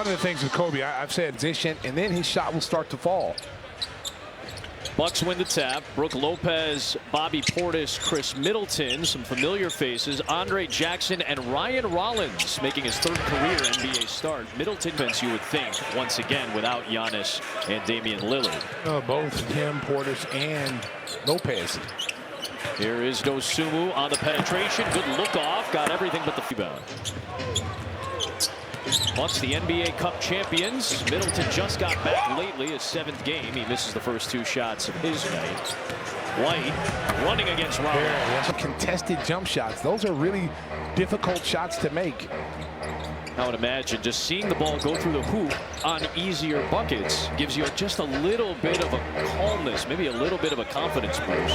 one of the things with Kobe, I've said position, and then his shot will start to fall. Bucks win the tap. Brook Lopez, Bobby Portis, Chris Middleton, some familiar faces. Andre Jackson and Ryan Rollins making his third career NBA start. Middleton, you would think, once again, without Giannis and Damian Lillard. Both him, Portis, and Lopez. Here is Dosunmu on the penetration. Good look off. Got everything but the rebound. Bucks, the NBA Cup champions. Middleton just got back lately, his 7th game. He misses the first 2 shots of his night. White running against Rollins. Contested jump shots. Those are really difficult shots to make. I would imagine just seeing the ball go through the hoop on easier buckets gives you just a little bit of a calmness, maybe a little bit of a confidence boost.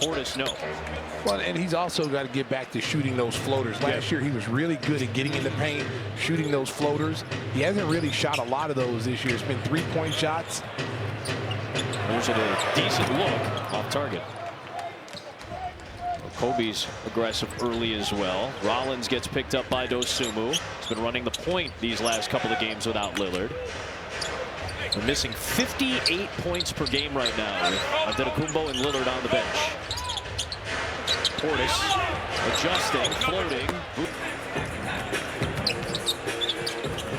Portis, no. Well, and he's also got to get back to shooting those floaters. Last year, he was really good at getting in the paint, shooting those floaters. He hasn't really shot a lot of those this year. It's been 3-point shots. There's a decent look off target. Kobe's aggressive early as well. Rollins gets picked up by Dosunmu. He's been running the point these last couple of games without Lillard. They're missing 58 points per game right now with Antetokounmpo and Lillard on the bench. Portis adjusting, floating.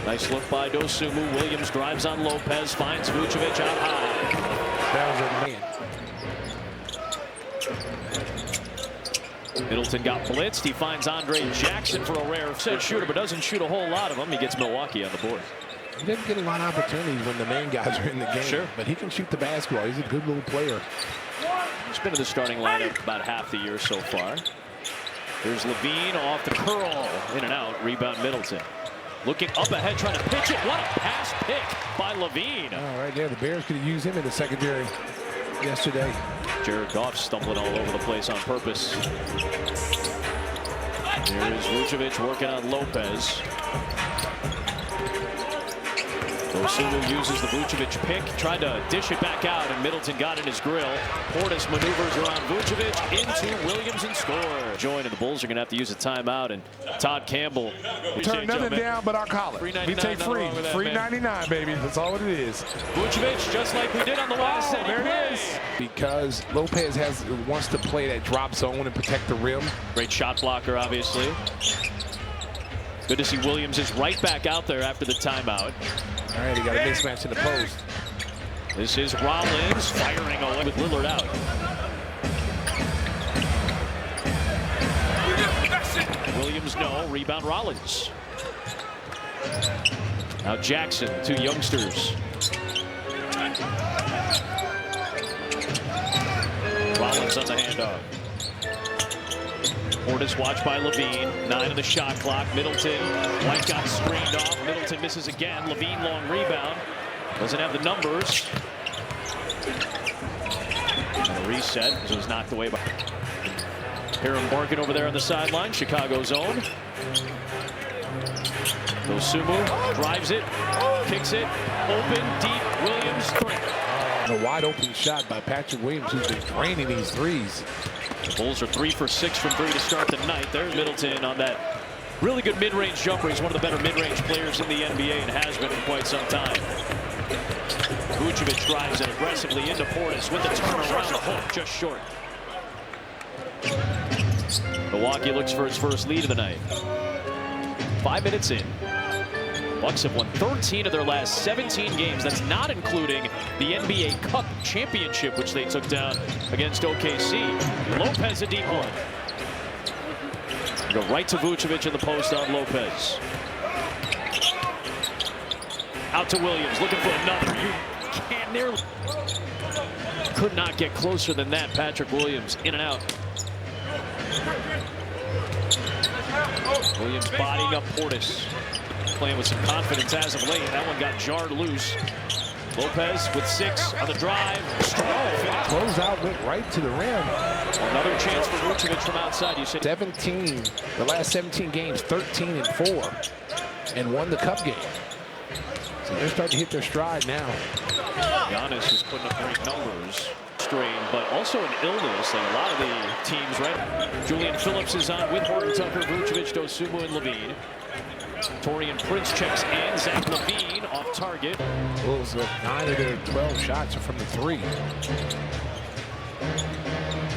Nice look by Dosunmu. Williams drives on Lopez, finds Vucevic out high. That was a man. Middleton got blitzed. He finds Andre Jackson for a rare set shooter, but doesn't shoot a whole lot of them. He gets Milwaukee on the board. He doesn't get a lot of opportunities when the main guys are in the game. Sure. But he can shoot the basketball. He's a good little player. He's been in the starting lineup about half the year so far. There's Levine off the curl. In and out. Rebound Middleton. Looking up ahead, trying to pitch it. What a pass pick by Levine. Oh, right there. The Bears could have used him in the secondary yesterday. Jared Goff stumbling all over the place on purpose. Here is Vucevic working on Lopez. Dosunmu uses the Vucevic pick, tried to dish it back out, and Middleton got in his grill. Portis maneuvers around Vucevic into Williams and scores. Join, and the Bulls are going to have to use a timeout, and Todd Campbell. Turn nothing down but our collar. We take free. Free 99, baby. That's all it is. Vucevic, just like we did on the last set. There it is. Because Lopez wants to play that drop zone and protect the rim. Great shot blocker, obviously. Good to see Williams is right back out there after the timeout. All right, he got a mismatch in the post. This is Rollins firing away with Lillard out. Williams, no. Rebound Rollins. Now Jackson, 2 youngsters. Rollins on the handoff. Portis watched by Levine. 9 on the shot clock. Middleton. White got screened off. Middleton misses again. Levine long rebound. Doesn't have the numbers. And a reset. So it was knocked away by Hiram Barkin over there on the sideline. Chicago's own. Dosunmu drives it. Kicks it. Open, deep. Williams, 3. A wide open shot by Patrick Williams, who's been draining these threes. The Bulls are 3 for 6 from 3 to start the night. There's Middleton on that really good mid-range jumper. He's one of the better mid-range players in the NBA and has been for quite some time. Vucevic drives it aggressively into Portis with the turnaround. The hook just short. Milwaukee looks for his first lead of the night. 5 minutes in. Bucks have won 13 of their last 17 games. That's not including the NBA Cup championship, which they took down against OKC. Lopez a deep one. Go right to Vucevic in the post on Lopez. Out to Williams, looking for another. You can't nearly. Could not get closer than that. Patrick Williams in and out. Williams bodying up Portis. Playing with some confidence as of late. That one got jarred loose. Lopez with 6 on the drive. Strong finish. Close out, went right to the rim. Another chance for Vucevic from outside. You said 17, the last 17 games, 13 and 4, and won the cup game. So they're starting to hit their stride now. Giannis is putting up great numbers. Strain, but also an illness, like a lot of the teams, right? Julian Phillips is on with Horton Tucker, Vucevic, Dosunmu, and Levine. Torian Prince checks in. Zach LaVine off target. Bulls look 9 of their 12 shots are from the 3.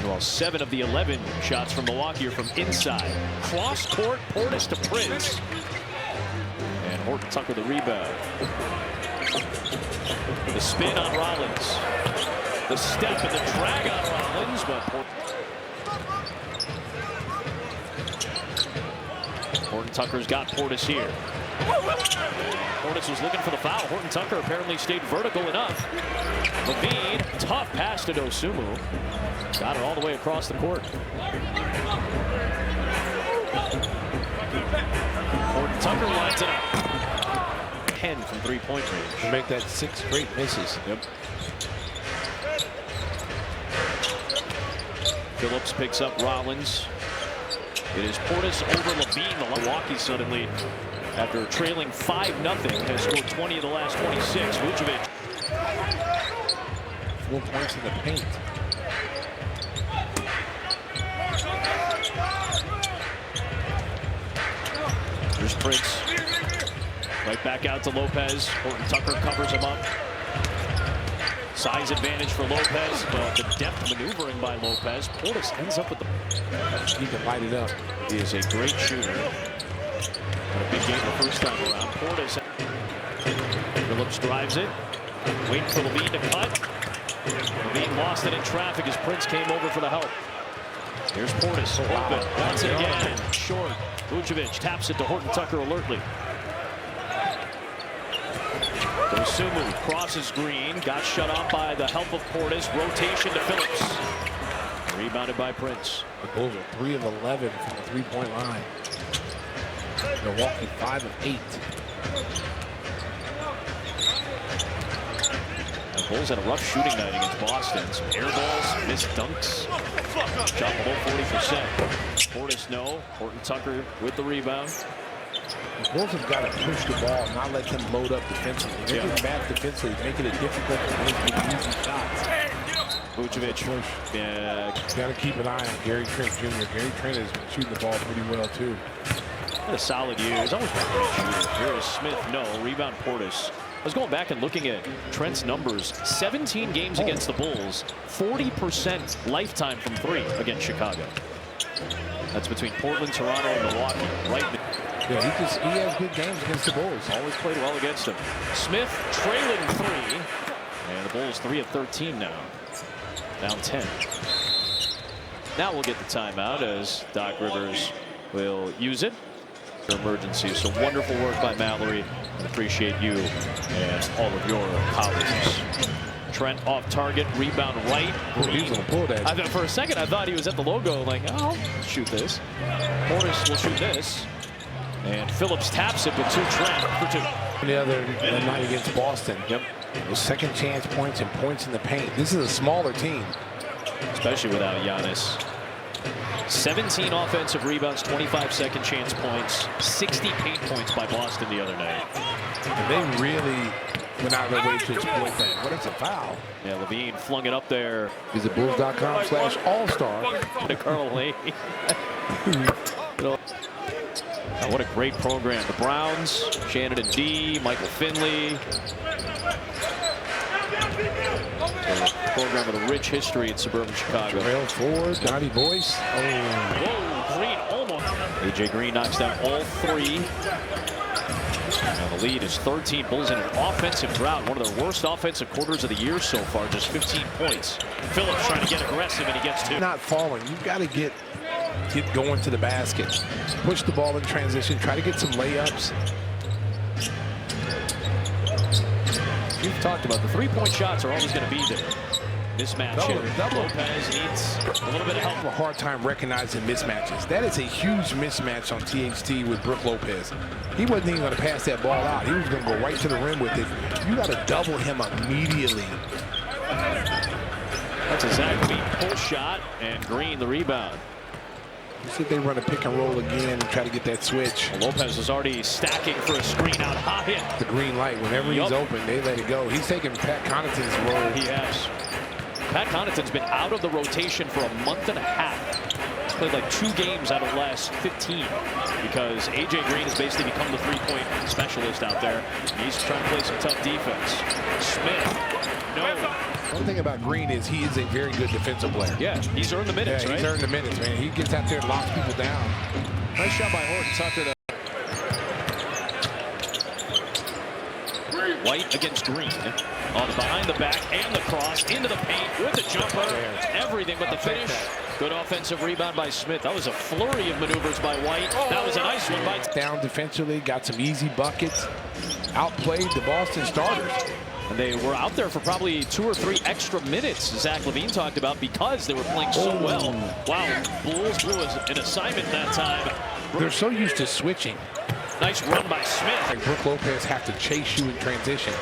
Well, 7 of the 11 shots from Milwaukee are from inside. Cross court, Portis to Prince. And Horton Tucker the rebound. The spin on Rollins. The step and the drag on Rollins, but Horton Tucker's got Portis here. Portis was looking for the foul. Horton Tucker apparently stayed vertical enough. LaVine, tough pass to Dosunmu. Got it all the way across the court. Horton Tucker lines it up. 10 from three-point range. To make that 6 straight misses. Yep. Phillips picks up Rollins. It is Portis over LaVine. The Milwaukee suddenly, after trailing 5-0, has scored 20 of the last 26. Vucevic. 4 points in the paint. Here's Prince. Right back out to Lopez. Horton Tucker covers him up. Size advantage for Lopez, but the depth maneuvering by Lopez. Portis ends up with the... He can light it up. He is a great shooter. Had a big game the first time around. Portis. Phillips drives it. Waiting for LaVine to cut. LaVine lost it in traffic as Prince came over for the help. Here's Portis. Open. Wants it again. Short. Vucevic taps it to Horton Tucker alertly. Dosunmu crosses Green. Got shut off by the help of Portis. Rotation to Phillips. Rebounded by Prince. The Bulls are 3 of 11 from the 3-point line. Milwaukee 5 of 8. The Bulls had a rough shooting night against Boston. Some air balls, missed dunks. Shot below 40%. Portis no. Horton Tucker with the rebound. The Bulls have got to push the ball, not let them load up defensively. They're getting back defensively, making it difficult for them to get easy shots. Vucevic. Yeah. Got to keep an eye on Gary Trent Jr. Gary Trent has been shooting the ball pretty well, too. Had a solid year. He's always been a great shooter. Here is Smith. No. Rebound Portis. I was going back and looking at Trent's numbers. 17 games against the Bulls. 40% lifetime from 3 against Chicago. That's between Portland, Toronto, and Milwaukee. Right. Yeah, he has good games against the Bulls. Always played well against him. Smith trailing 3. And the Bulls 3 of 13 now. Down 10. Now we'll get the timeout as Doc Rivers will use it. Emergency. So wonderful work by Mallory. I appreciate you and all of your colleagues. Trent off target, rebound right. He's gonna pull that. For a second, I thought he was at the logo, like, oh, I'll shoot this. Portis will shoot this. And Phillips taps it with Trent for 2. The other night against Boston. Yep. Those second chance points and points in the paint. This is a smaller team. Especially without Giannis. 17 offensive rebounds, 25 second chance points, 60 paint points by Boston the other night. And they really went out of their way to exploit that. What is a foul? Yeah, LaVine flung it up there. Visit Bulls.com/all-star. To Carl Lee. What a great program. The Browns, Shannon and D, Michael Finley. A program with a rich history in suburban Chicago. Rail forward, Donnie Boyce. Oh. Whoa, Green almost. AJ Green knocks down all 3. Now the lead is 13. Bulls in an offensive drought. One of their worst offensive quarters of the year so far. Just 15 points. Phillips trying to get aggressive, and he gets 2. Not falling. You've got to get going to the basket. Push the ball in transition. Try to get some layups. We've talked about the 3-point shots are always going to be there. Mismatch. Double. Lopez needs a little bit of help. A hard time recognizing mismatches. That is a huge mismatch on THT with Brook Lopez. He wasn't even going to pass that ball out. He was going to go right to the rim with it. You got to double him immediately. That's a Zach LaVine pull shot, and Green the rebound. You see if they run a pick and roll again and try to get that switch. Lopez is already stacking for a screen out high. The green light. Whenever he's open, they let it go. He's taking Pat Connaughton's role. He has. Pat Connaughton's been out of the rotation for a month and a half. played like 2 games out of the last 15 because A.J. Green has basically become the three-point specialist out there. He's trying to play some tough defense. Smith, no. One thing about Green is he is a very good defensive player. Yeah, he's earned the minutes, yeah, right? He's earned the minutes, man. He gets out there and locks people down. Nice shot by Horton Tucker. White against Green. On the behind the back and the cross into the paint with the jumper. Everything but the finish. Good offensive rebound by Smith. That was a flurry of maneuvers by White. That was a nice one by down defensively, got some easy buckets. Outplayed the Boston starters. And they were out there for probably 2 or 3 extra minutes, Zach LaVine talked about, because they were playing so well. Wow, Bulls blew an assignment that time. They're so used to switching. Nice run by Smith. Like Brook Lopez have to chase you in transition.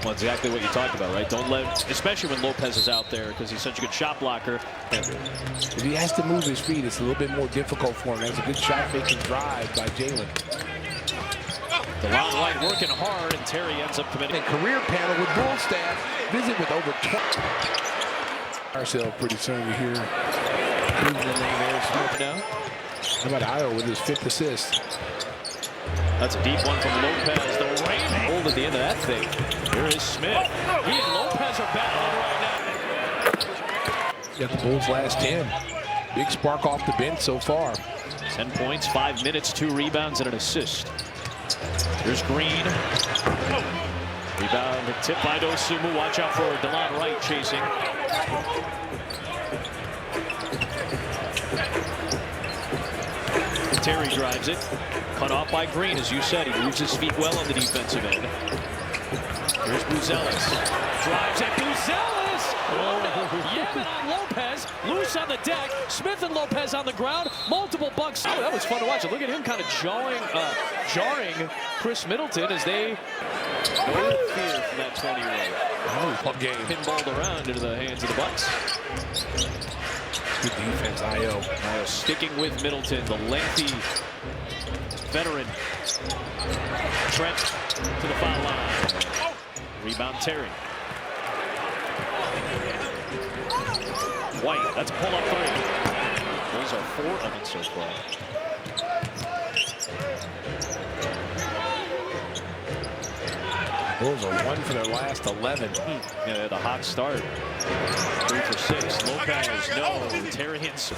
Well, exactly what you talked about, right? Don't let, especially when Lopez is out there because he's such a good shot blocker. If he has to move his feet, it's a little bit more difficult for him. That's a good shot fake and drive by Jalen. DeLon Wright working hard, and Terry ends up committing. A career panel with Bull staff. Visit with over 20. Ourselves pretty soon to hear losing the name Eric Smith now. How about Io with his 5th assist? That's a deep one from Lopez. The rain hold at the end of that thing. Here is Smith. He and Lopez are battling right now. Got the Bulls' last 10. Big spark off the bench so far. 10 points, 5 minutes, 2 rebounds, and an assist. Here's Green. Rebound, tip by Dosunmu. Watch out for DeLon Wright chasing. Terry drives it. Cut off by Green, as you said. He moves his feet well on the defensive end. Here's Buzelis. Drives it. Buzelis! Oh, yamming on Lopez. Loose on the deck. Smith and Lopez on the ground. Multiple bucks. Oh, that was fun to watch. Look at him kind of jarring Chris Middleton as they no fear from that 20-year-old. Game. Pinballed around into the hands of the Bucks. Good defense, Io. Io sticking with Middleton, the lengthy veteran. Trent to the foul line. Rebound Terry. White, that's a pull-up 3. Those are 4 of them so far. Bulls are 1 for their last 11. Yeah, the hot start. 3 for 6. Lopez, no. Terry hits.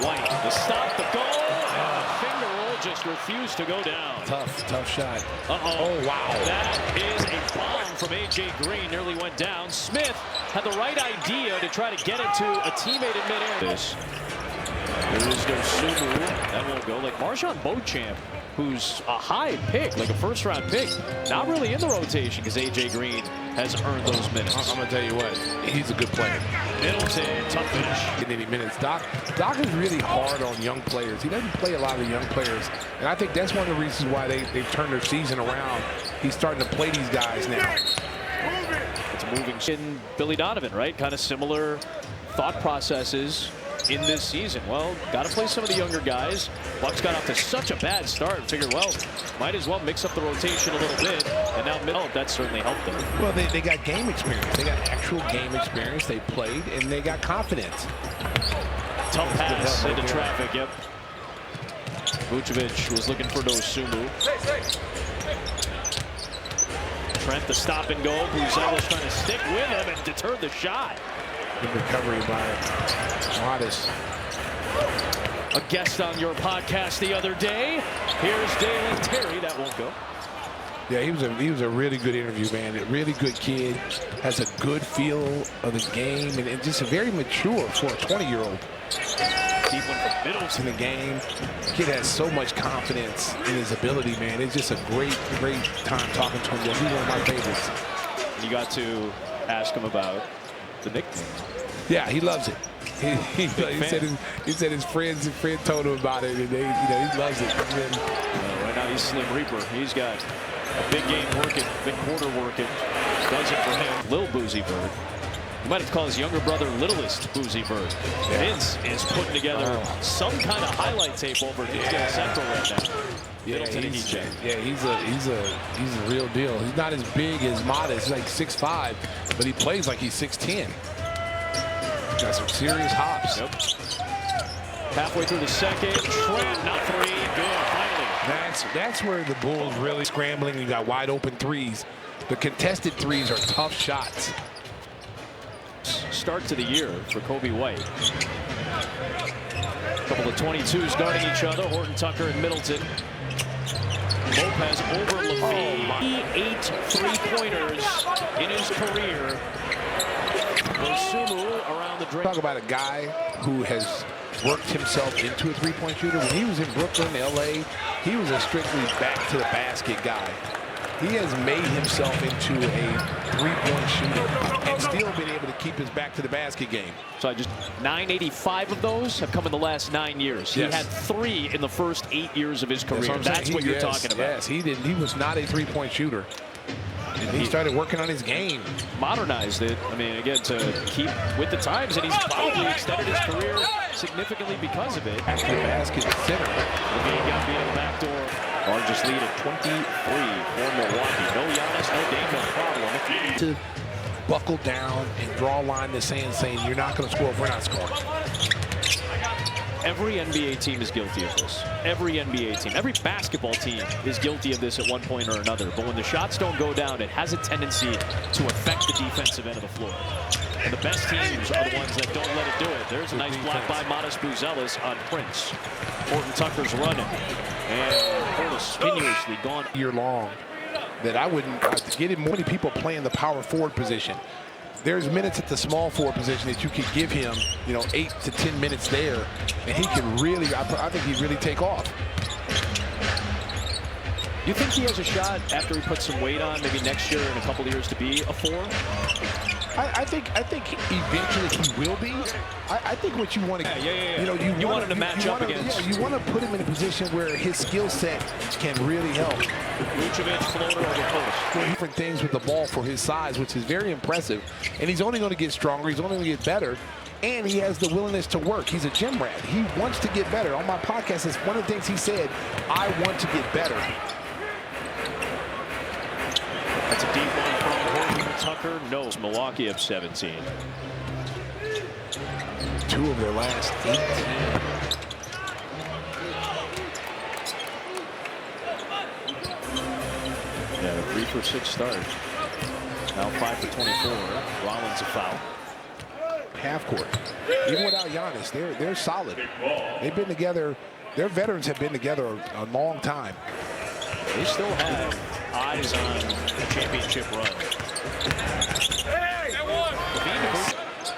White, the stop, the goal, and the finger roll just refused to go down. Tough shot. Uh-oh. Oh, wow. That is a bomb from A.J. Green. Nearly went down. Smith had the right idea to try to get it to a teammate in midair. There is Dosunmu. That won't go. Like Marshawn Beauchamp, who's a high pick, like a first-round pick, not really in the rotation because A.J. Green has earned those minutes. I'm going to tell you what, he's a good player. Middleton, tough finish. In any minutes. Doc is really hard on young players. He doesn't play a lot of young players. And I think that's one of the reasons why they've turned their season around. He's starting to play these guys now. It's moving. In Billy Donovan, right? Kind of similar thought processes in this season. Well, got to play some of the younger guys. Bucks got off to such a bad start. Figured, well, might as well mix up the rotation a little bit. And now, that certainly helped them. Well, they got game experience. They got actual game experience. They played, and they got confidence. Tough pass into traffic, yep. Vucevic was looking for Dosunmu. Trent, the stop and go. Buzelis trying to stick with him and deter the shot. Good recovery by Modest. A guest on your podcast the other day. Here's Dalen Terry. That won't go. Yeah, he was a really good interview, man. A really good kid. Has a good feel of the game, and just a very mature for a 20-year-old. Deep one from Middleton in the game. The kid has so much confidence in his ability, man. It's just a great time talking to him. He's one of my favorites. You got to ask him about the nickname. Yeah, he loves it. He said his friend told him about it, and he loves it. Right now he's Slim Reaper. He's got a big game working, big quarter working. Does it for him. Lil Boozy Bird. You might have to call his younger brother Littlest Boozy Bird. Yeah. Vince is putting together some kind of highlight tape over at Central right now. Yeah, he's a real deal. He's not as big as Modest. He's like 6'5", but he plays like he's 6'10". Got some serious hops. Yep. Halfway through the second, Trent, not three, good, finally. That's where the Bulls really scrambling. You got wide open threes. The contested threes are tough shots. Start to the year for Kobe White. Couple of 22s guarding each other. Horton Tucker and Middleton. Lopez over Levine. 8 three-pointers in his career. Sumu around the drink. Talk about a guy who has worked himself into a three-point shooter. When he was in Brooklyn, LA, he was a strictly back-to-the-basket guy. He has made himself into a three-point shooter and still been able to keep his back-to-the-basket game. So just 985 of those have come in the last 9 years. Yes. He had 3 in the first 8 years of his career. That's what you're talking about. Yes, he didn't. He was not a three-point shooter. And he started working on his game. Modernized it. I mean, again, to keep with the times, and he's probably extended his career significantly because of it. Back to the basket center. Levine got via the back door. Largest lead at 23 for Milwaukee. No Giannis, no Dame, no problem. To buckle down and draw a line in the sand saying, you're not going to score if we're not scoring. Every NBA team is guilty of this. Every NBA team. Every basketball team is guilty of this at one point or another. But when the shots don't go down, it has a tendency to affect the defensive end of the floor. And the best teams are the ones that don't let it do it. There's a nice block by Modest Buzelis on Prince. Horton Tucker's running. And Portis continuously gone. Year long that I wouldn't get him. Many people playing the power forward position. There's minutes at the small forward position that you could give him, 8 to 10 minutes there, and he can really, I think he'd really take off. You think he has a shot after he puts some weight on, maybe next year and a couple of years, to be a 4? I think eventually he will be. I think what you want to, you want him to match up against. Yeah, you want to put him in a position where his skill set can really help. Vucevic floater over post. Different things with the ball for his size, which is very impressive. And he's only going to get stronger. He's only going to get better. And he has the willingness to work. He's a gym rat. He wants to get better. On my podcast, it's one of the things he said, I want to get better. That's a deep one from Horton Tucker. No, Milwaukee up 17. 2 of their last 18. Yeah, a 3 for 6 start. Now 5 for 24. Rollins a foul. Half court. Even without Giannis, they're solid. They've been together. Their veterans have been together a long time. They still have eyes on a championship run.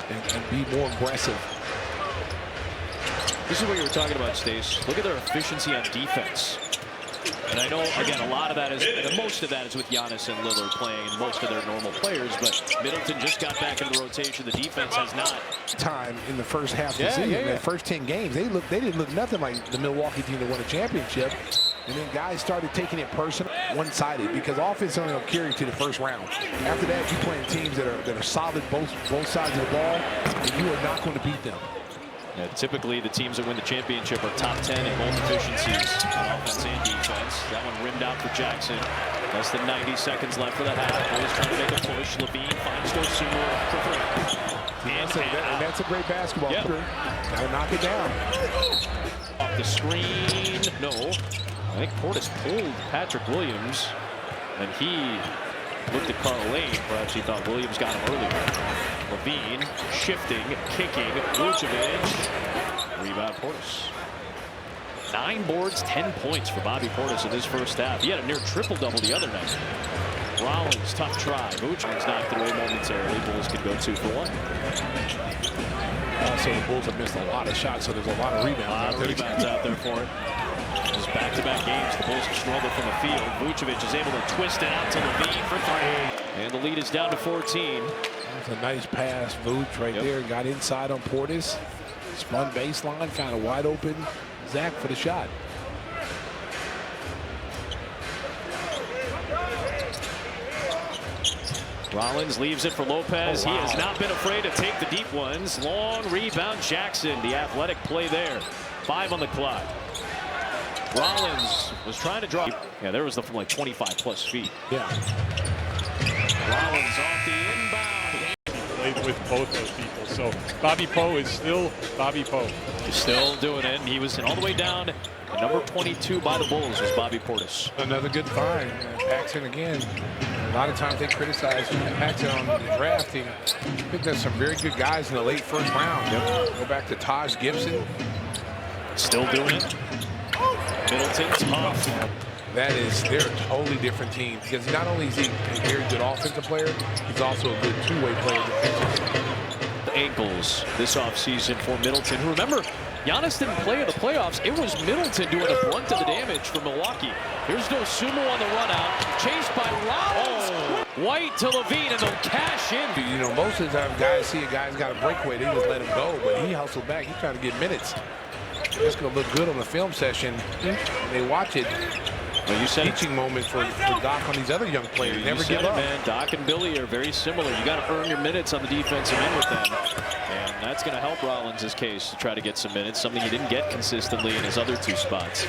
And be more aggressive. This is what you were talking about, Stace. Look at their efficiency on defense. And I know, again, a lot of that is, most of that is with Giannis and Lillard playing and most of their normal players, but Middleton just got back into rotation. The defense has not. Time in the first half of the season, the first 10 games, they didn't look nothing like the Milwaukee team that won a championship. And then guys started taking it personal, one-sided, because offense only will carry you to the first round. After that, you're playing teams that are solid both sides of the ball, and you are not going to beat them. Yeah, typically, the teams that win the championship are top 10 in both efficiencies on offense and defense. That one rimmed out for Jackson. Less than 90 seconds left for the half. Bulls trying to make a push. Levine finds Dosunmu for 3. And that's a great basketball. Yep. Got to knock it down. Off the screen. No. I think Portis pulled Patrick Williams, and he looked at Carl Lane. Perhaps he thought Williams got him earlier. Levine shifting, kicking. Vucevic. Rebound Portis. 9 boards, 10 points for Bobby Portis in his first half. He had a near triple-double the other night. Rollins, tough try. Vucevic's knocked it away momentarily. Bulls could go 2 for 1. Also, the Bulls have missed a lot of shots, so there's a lot of rebounds out there for it. Just back-to-back games, the Bulls struggle from the field. Vucevic is able to twist it out to Levine for 3. And the lead is down to 14. That's a nice pass. Vuce right there. Got inside on Portis. Spun baseline, found a wide open Zach for the shot. Rollins leaves it for Lopez. He has not been afraid to take the deep ones. Long rebound, Jackson. The athletic play there. 5 on the clock. Rollins was trying to drop. Yeah, there was the from like 25+ feet. Yeah. Rollins off the inbound. played with both those people. So Bobby Poe is still Bobby Poe. He's still doing it. And he was all the way down. And number 22 by the Bulls was Bobby Portis. Another good find. Paxson again. A lot of times they criticize Paxson on the drafting. I think there's some very good guys in the late first round. Yep. Go back to Taj Gibson. Still doing it. Middleton tough. They're a totally different team because not only is he a very good offensive player, he's also a good two-way player defensively. Ankles this offseason for Middleton, who, remember, Giannis didn't play in the playoffs. It was Middleton doing the brunt of the damage for Milwaukee. Here's Dosunmu on the run out, chased by Rollins. Oh. White to Levine, and they'll cash in. You know, most of the time guys see a guy's got a breakaway, they just let him go, but he hustled back. He's trying to get minutes. It's going to look good on the film session. They watch it. Well, you said teaching moment for Doc on these other young players. Never give up. Man, Doc and Billy are very similar. You got to earn your minutes on the defensive end with them, and that's going to help Rollins' case to try to get some minutes, something he didn't get consistently in his other two spots.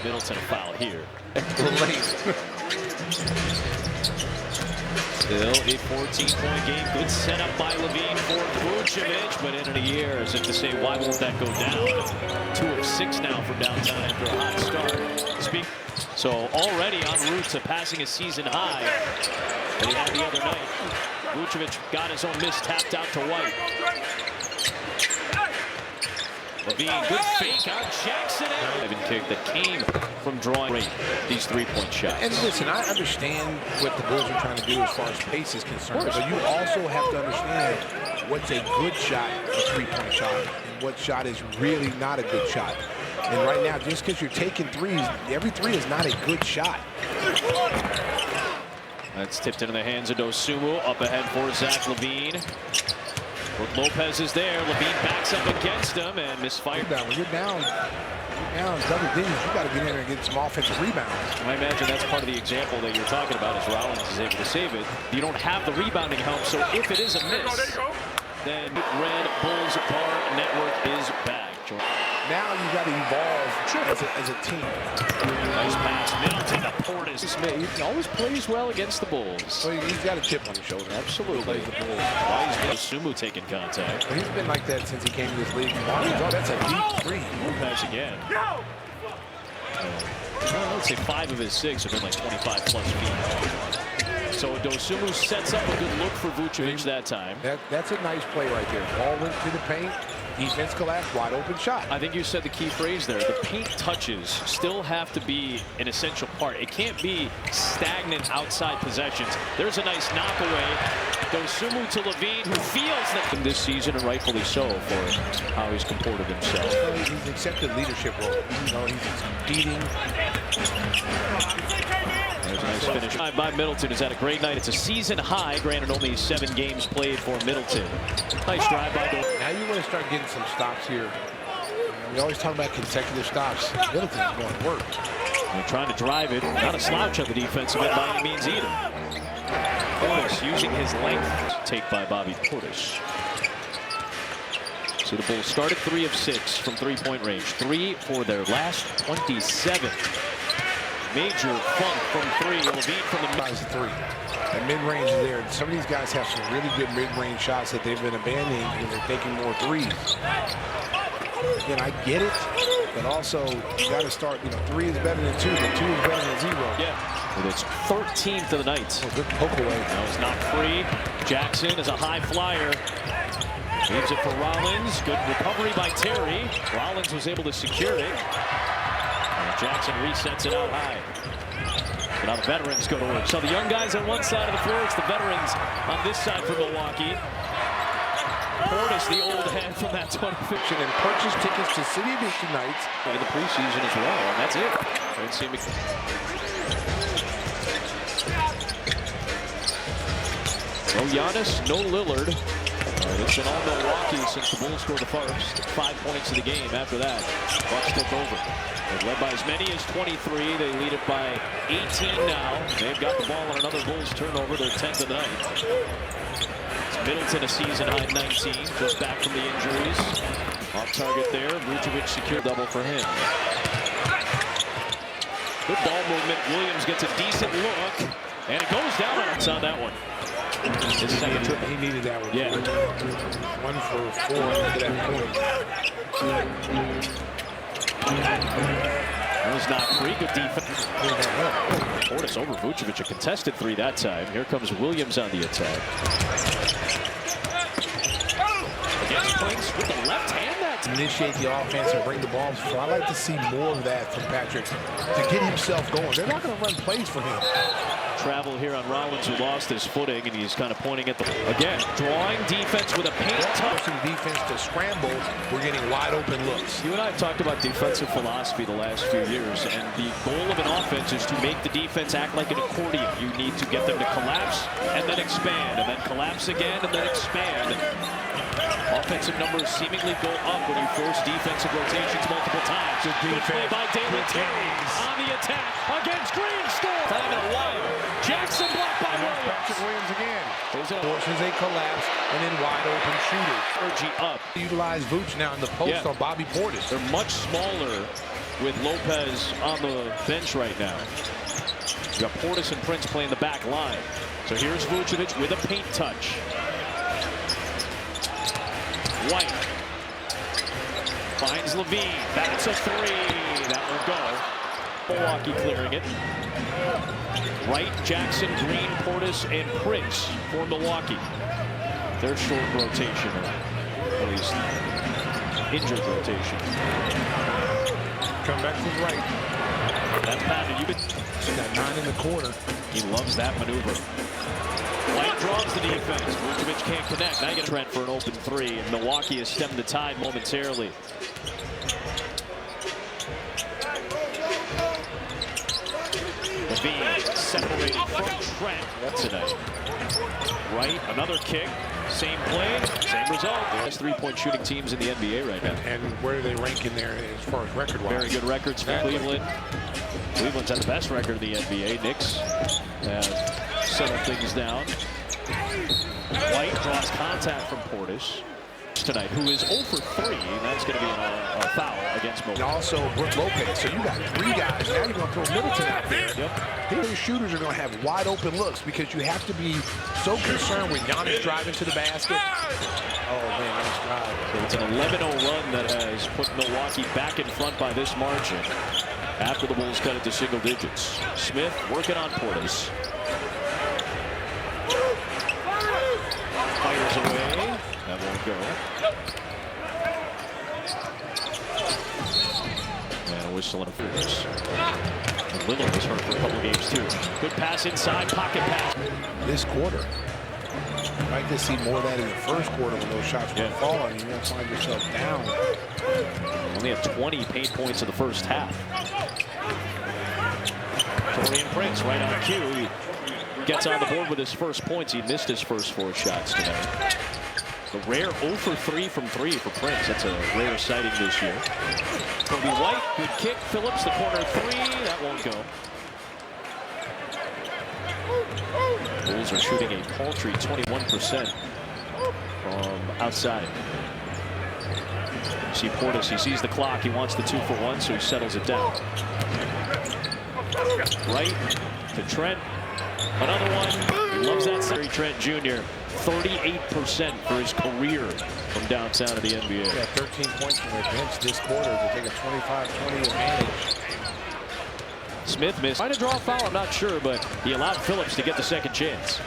Middleton a foul here. Still a 14-point game. Good setup by Levine for Vucevic, but in a year, as if to say, why won't that go down? 2 of 6 now for downtown after a hot start. So already en route to passing a season high that he had the other night. Vucevic got his own miss, tapped out to White. Levine, good fake on Jackson. Even kick that came from drawing these three-point shots. And listen, I understand what the Bulls are trying to do as far as pace is concerned, but you also have to understand what's a good shot, a three-point shot, and what shot is really not a good shot. And right now, just because you're taking threes, every three is not a good shot. That's tipped into the hands of Dosunmu. Up ahead for Zach LaVine. Brook Lopez is there. LaVine backs up against him and misfired. When you're down double digits, you got to get in there and get some offensive rebounds. I imagine that's part of the example that you're talking about, as Rollins is able to save it. You don't have the rebounding help, so if it is a miss, then Red Bulls Bar Network is back. Now you got to evolve as a team. Nice pass, Middleton to Portis. He always plays well against the Bulls. So he's got a chip on his shoulder. Absolutely. The Bulls. Why is Dosunmu taking contact? Well, he's been like that since he came to this league. Oh, that's a deep three. Pass again. Let's say 5 of his 6 have been like 25 plus feet. So Dosunmu sets up a good look for Vucevic that time. That's a nice play right there. Ball went to the paint. Defense collapsed, wide open shot. I think you said the key phrase there. The paint touches still have to be an essential part. It can't be stagnant outside possessions. There's a nice knock away. Dosunmu to Levine, who feels that this season, and rightfully so, for how he's comported himself. He's accepted leadership role. You know, he's beating. There's a nice finish by Middleton. Has had a great night. It's a season high. Granted, only 7 games played for Middleton. Nice drive by Middleton. Now you want to start getting some stops here. We always talk about consecutive stops. Middleton's going to work. They're trying to drive it. Not a slouch on the defensive end by any means either. Portis using his length. Take by Bobby Portis. So the Bulls started 3 of 6 from three-point range. 3 for their last 27. Major funk from 3. Levine from the three. The mid-range is there. Some of these guys have some really good mid-range shots that they've been abandoning because they're taking more threes. Again, I get it, but also you got to start. 3 is better than 2, but 2 is better than 0. Yeah. Well, it's 13th of the night. Oh, good poke away. That was not free. Jackson is a high flyer. Leaves it for Rollins. Good recovery by Terry. Rollins was able to secure it. And Jackson resets it out high. So now the veterans go to work. So the young guys on one side of the floor, it's the veterans on this side for Milwaukee. Portis, the old head from that 2015. And purchase tickets to City Edition nights in the preseason as well, and that's it. Don't see me. No Giannis, no Lillard. It's been all Milwaukee since the Bulls scored the first 5 points of the game. After that, Bucks took over. They've led by as many as 23. They lead it by 18 now. They've got the ball on another Bulls turnover. They're 10th of the night. It's Middleton a season high 19, just back from the injuries. Off target there. Vucevic secure double for him. Good ball movement. Williams gets a decent look, and it goes down on that one. His second triple. He needed that one. Yeah. 1 for 4 to that point. That was not free. Good defense. Portis over Vucevic. A contested three that time. Here comes Williams on the attack. Against Prince with the left hand. Initiate the offense and bring the ball. So I like to see more of that from Patrick to get himself going. They're not going to run plays for him. Travel here on Rollins, who lost his footing, and he's kind of pointing at the again drawing defense with a paint touch. Forcing defense to scramble. We're getting wide open looks. You and I have talked about defensive philosophy the last few years, and the goal of an offense is to make the defense act like an accordion. You need to get them to collapse and then expand, and then collapse again and then expand. Offensive numbers seemingly go up when you force defensive rotations multiple times. Good play by David Terry on the attack against Green. Time in a while. Jackson blocked by Williams. Patrick Williams again. Forces a collapse and then wide open shooter. Energy up. Utilize Vooch now in the post on Bobby Portis. They're much smaller with Lopez on the bench right now. You got Portis and Prince playing the back line. So here's Vucevic with a paint touch. White finds Levine. That's a three. That will go. Milwaukee clearing it. Wright, Jackson, Green, Portis, and Prince for Milwaukee. Their short rotation, or at least injured rotation. Come back to the right. That's Patton. You got 9 in the corner. He loves that maneuver. White draws the defense. Vucevic can't connect. Now you get Trent for an open three, and Milwaukee has stemmed the tide momentarily. Levine separated from Trent tonight. Right, another kick. Same play, same result. Best three-point shooting teams in the NBA right now. And where do they rank in there as far as record-wise? Very good records for Cleveland. Cleveland's had the best record in the NBA. Knicks have settled things down. White draws contact from Portis tonight, who is 0 for 3. That's going to be a foul against Milwaukee. And also Brook Lopez. So you got 3 guys. Now you're going to throw Middleton out there. Yep. These shooters are going to have wide open looks because you have to be so concerned with Giannis driving to the basket. Oh, man, nice drive. So it's an 11-0 run that has put Milwaukee back in front by this margin after the Bulls cut it to single digits. Smith working on Portis. Fires away. That won't go. And a whistle and a force. Lillard was hurt for a couple games too. Good pass inside, pocket pass. This quarter, I'd like to see more of that in the first quarter when those shots were falling. You're going to find yourself down. Only had 20 paint points in the first half. Taurean Prince right on cue. He gets on the board with his first points. He missed his first 4 shots tonight. The rare 0 for 3 from 3 for Prince. That's a rare sighting this year. Kobe White, good kick. Phillips, the corner 3. That won't go. Bulls are shooting a paltry 21% from outside. See Portis, he sees the clock. He wants the 2 for 1, so he settles it down. Right to Trent. Another one. He loves that. Trent Jr. 38% for his career from downtown of the NBA. Yeah, 13 points from their bench this quarter to take a 25-20 advantage. Smith missed. Trying to draw a foul, I'm not sure, but he allowed Phillips to get the second chance.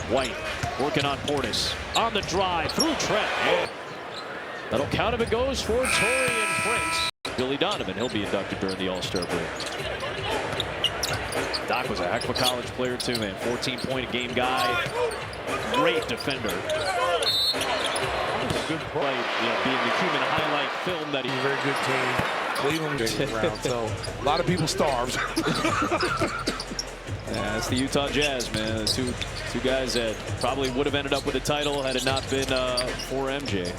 White working on Portis. On the drive through Trent. Yeah. That'll count if it goes for Taurean Prince. Billy Donovan, he'll be inducted during the All-Star break. Doc was a heck of a college player too, man. 14-point-a-game guy. Great defender. Good play, being the human highlight film that he's a very good team. Cleveland around, so a lot of people starved. Yeah, it's the Utah Jazz, man. The two guys that probably would have ended up with the title had it not been for MJ.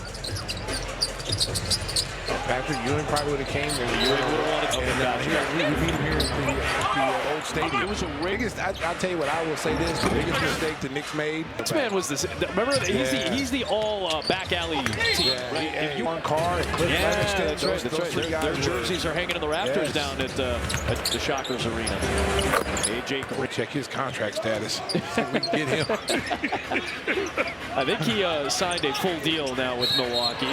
Patrick Ewing probably would have came. Ewing would have wanted to come back. We beat him here at the old stadium. It was a biggest. I'll tell you what, I will say this: the biggest mistake the Knicks made. This man was this. Remember, he's the all back alley team. Yeah, Right? and Warren Carr and Cliff Levingston, that's right. That's right. Their jerseys are hanging in the rafters down at the Shockers Arena. AJ, check his contract status. We can get him. I think he signed a full deal now with Milwaukee.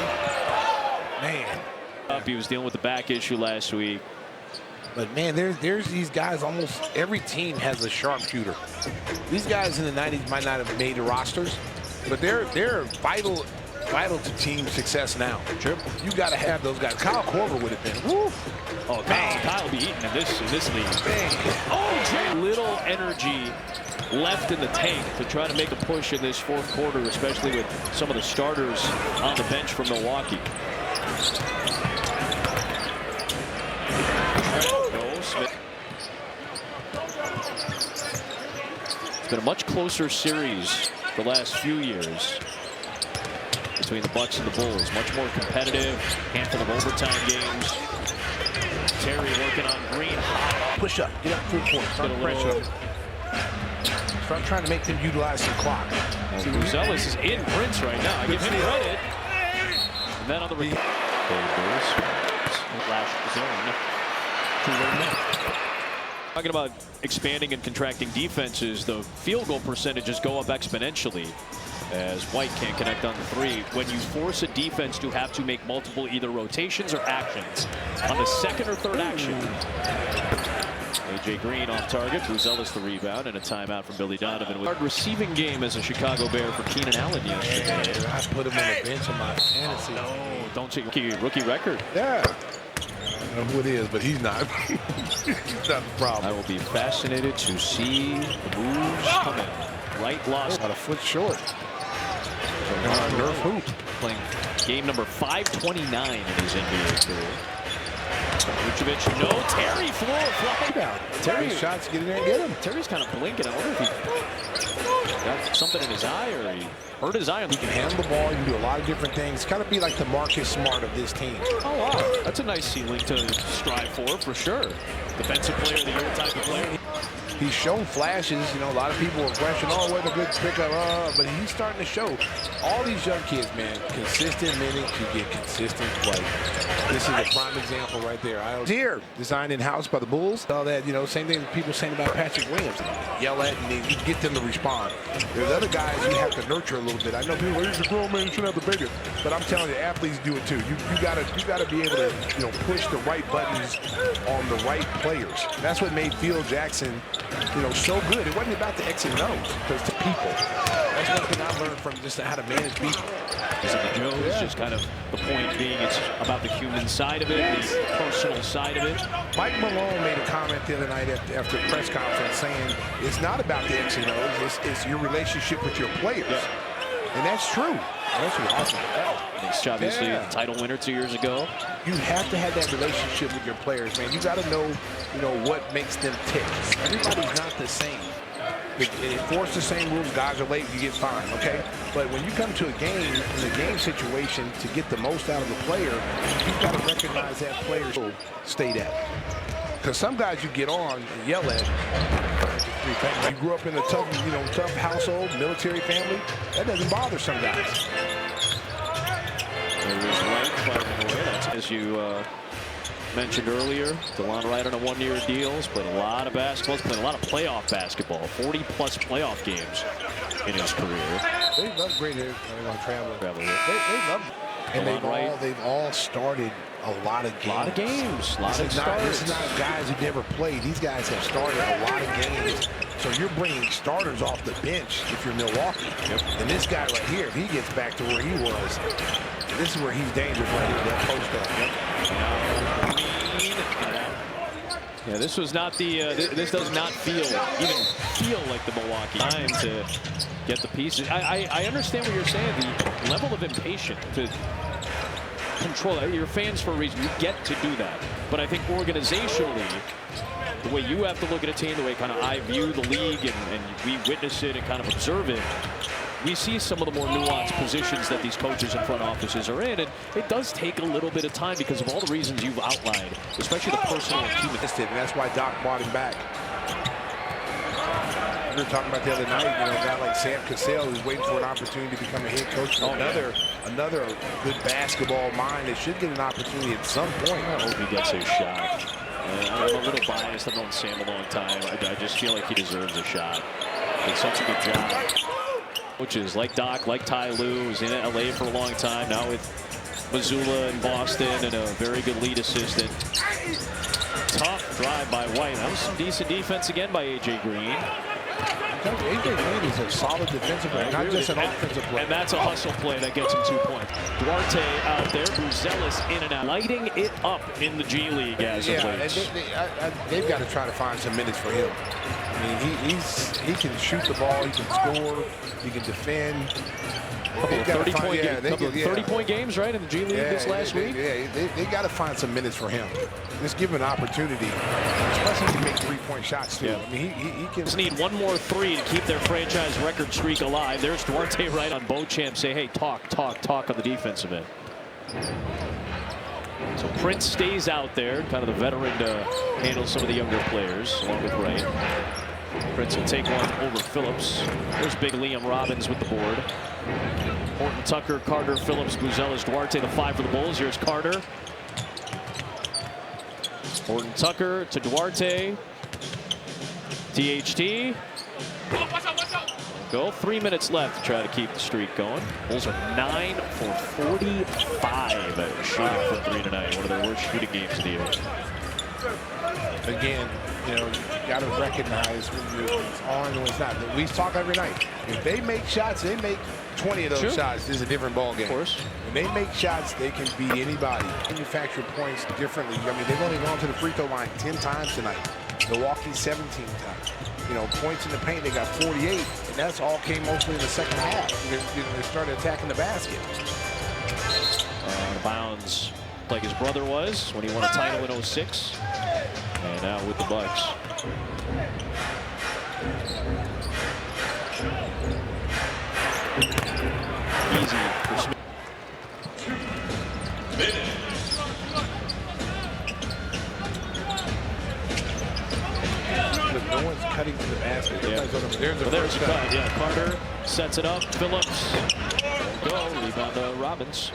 Man, he was dealing with the back issue last week. But man, there's these guys. Almost every team has a sharpshooter. These guys in the '90s might not have made the rosters, but they're vital to team success now. Sure. You got to have those guys. Kyle Korver would have been. Woo. Oh, Kyle be eating in this league. Oh, little energy left in the tank to try to make a push in this fourth quarter, especially with some of the starters on the bench from Milwaukee. It's been a much closer series the last few years between the Bucks and the Bulls. Much more competitive, handful of overtime games. Terry working on Green. Push up, get up full court, start pressure. Start trying to make them utilize some clock. Buzelis is in Prince right now. I give him credit. And then on the Bulls. Flash zone. Talking about expanding and contracting defenses, the field goal percentages go up exponentially as White can't connect on the three. When you force a defense to have to make multiple either rotations or actions on the second or third action. AJ Green off target. Buzelis the rebound and a timeout from Billy Donovan. With a receiving game as a Chicago Bear for Keenan Allen yesterday. I put him on the bench on my fantasy. No, don't you rookie record? Yeah. I don't know who it is, but he's not. He's not the problem. I will be fascinated to see the moves coming. Right lost. About a foot short. Nerf hoop. Playing game number 529 in his NBA career. Vucevic, no. Terry floor fly down. Terry's shots, get in there and get him. Terry's kind of blinking. I wonder if he got something in his eye or he hurt his eye. He can handle the ball. He can do a lot of different things. Kind of be like the Marcus Smart of this team. Oh, wow. That's a nice ceiling to strive for sure. Defensive player of the year type of player. He's shown flashes. You know, a lot of people were questioning, oh, what a good pickup. But he's starting to show. All these young kids, man, consistent minutes, you get consistent play. This is a prime example right there. I was here, designed in-house by the Bulls. All that, you know, same thing people saying about Patrick Williams. Yell at and then you get them to respond. There's other guys you have to nurture a little bit. I know people, he's a grown man, you shouldn't have to bigger. But I'm telling you, athletes do it too. You gotta be able to, you know, push the right buttons on the right players. That's what made Phil Jackson, you know, so good. It wasn't about the X and O's, because to people. That's one thing I learned from just how to manage people. Joe's just kind of the point being it's about the human side of it, the personal side of it. Mike Malone made a comment the other night after a press conference saying it's not about the X and O's, it's your relationship with your players. Yeah. And that's true. That's awesome. He's obviously a title winner 2 years ago. You have to have that relationship with your players, man. You got to know, you know, what makes them tick. Everybody's not the same. If you enforce the same rules, guys are late, you get fined, okay? But when you come to a game, in a game situation, to get the most out of the player, you've got to recognize that player stay that. Because some guys you get on and yell at. You grew up in a tough household, military family. That doesn't bother some guys. As you mentioned earlier, DeLon Wright on a one-year deal. He's played a lot of basketball. He's played a lot of playoff basketball. 40-plus playoff games in his career. They love great here. They want to travel. They love it. And they've all started a lot of games. This is not guys who never played. These guys have started a lot of games. So you're bringing starters off the bench if you're Milwaukee. Yep. And this guy right here, if he gets back to where he was, this is where he's dangerous right here, that post up. Yeah, this was not the. This does not even feel like the Milwaukee time to get the pieces. I understand what you're saying. The level of impatience to control that. You're fans for a reason. You get to do that. But I think organizationally, the way you have to look at a team, the way kind of I view the league, and we witness it and kind of observe it, we see some of the more nuanced positions that these coaches and front offices are in, and it does take a little bit of time because of all the reasons you've outlined, especially the personal and human. And that's why Doc brought him back. We were talking about the other night, a guy like Sam Cassell who's waiting for an opportunity to become a head coach. Another good basketball mind that should get an opportunity at some point. I hope he gets a shot. I'm a little biased. I've known Sam a long time. I just feel like he deserves a shot. Did such a good job. Coaches like Doc, like Ty Lue, was in LA for a long time. Now with Missoula in Boston and a very good lead assistant. Tough drive by White. That was some decent defense again by A.J. Green. A.J. Green is a solid defensive player, not just an offensive player. And that's a hustle play that gets him 2 points. Duarte out there, Buzelis in and out. Lighting it up in the G League as of late. They've got to try to find some minutes for him. I mean, he can shoot the ball, he can score, he can defend. Couple of 30-point games, right, in the G League this last week? They got to find some minutes for him. Just give him an opportunity, especially to make 3-point shots, too. I mean, he can. Just need one more 3 to keep their franchise record streak alive. There's Duarte right on Beauchamp. Say, hey, talk on the defensive end. So Prince stays out there, kind of the veteran to handle some of the younger players, along with Wright. Prince will take one over Phillips. There's big Liam Robbins with the board. Horton Tucker, Carter, Phillips, Buzelis, Duarte, the 5 for the Bulls. Here's Carter. Horton Tucker to Duarte. THT. Go. 3 minutes left to try to keep the streak going. Bulls are 9 for 45 shooting from 3 tonight. One of their worst shooting games of the year. Again, you got to recognize when it's on and when it's not. We talk every night. If they make shots, they make 20 of those shots. This is a different ball game. Of course. When they make shots, they can beat anybody. Manufacture points differently. I mean, they've only gone to the free throw line 10 times tonight. Milwaukee 17 times. Points in the paint, they got 48, and that's all came mostly in the second half. They started attacking the basket. Bounds like his brother was when he won a title in 06. And now with the Bucks. Easy for Smith. No one's cutting to the basket. There's a cut. Yeah, Carter sets it up. Phillips. Go. Rebound to Robbins.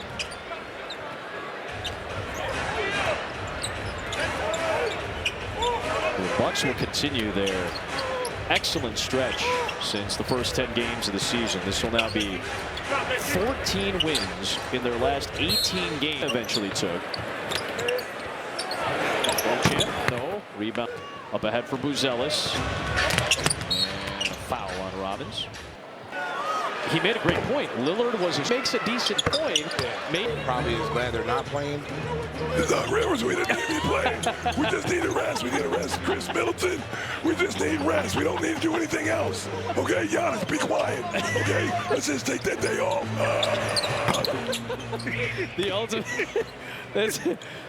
The Bucks will continue their excellent stretch since the first 10 games of the season. This will now be 14 wins in their last 18 games. Eventually took. No. Rebound. Up ahead for Buzelis. And a foul on Robbins. He made a great point. Lillard makes a decent point. Probably is glad they're not playing. It's not Rivers. We didn't need to be playing. We just need to rest. We need to rest Chris Middleton. We just need rest. We don't need to do anything else. Okay, Giannis, be quiet. Okay, let's just take that day off. The ultimate. That's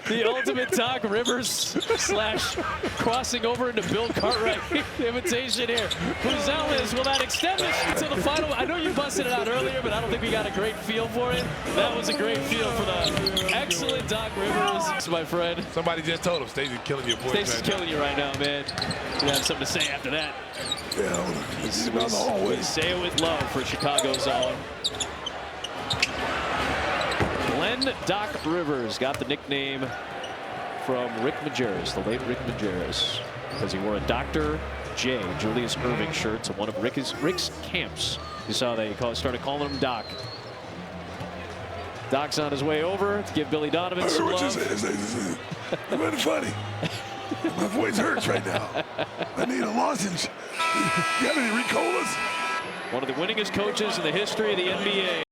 the ultimate Doc Rivers / crossing over into Bill Cartwright imitation here. Buzelis will not extend this to the final. I know you busted it out earlier, but I don't think we got a great feel for it. That was a great feel for the excellent Doc Rivers, my friend. Somebody just told him Stacey's killing your boy. Stacey's killing you right now, man. You have something to say after that. Yeah, we say it with love for Chicago's own. Glenn Doc Rivers got the nickname from Rick Majerus, the late Rick Majerus, because he wore a Dr. J, Julius Erving shirt to one of Rick's camps. You saw they started calling him Doc. Doc's on his way over to give Billy Donovan some love. It's funny. My voice hurts right now. I need a lozenge. You got any Ricolas? One of the winningest coaches in the history of the NBA.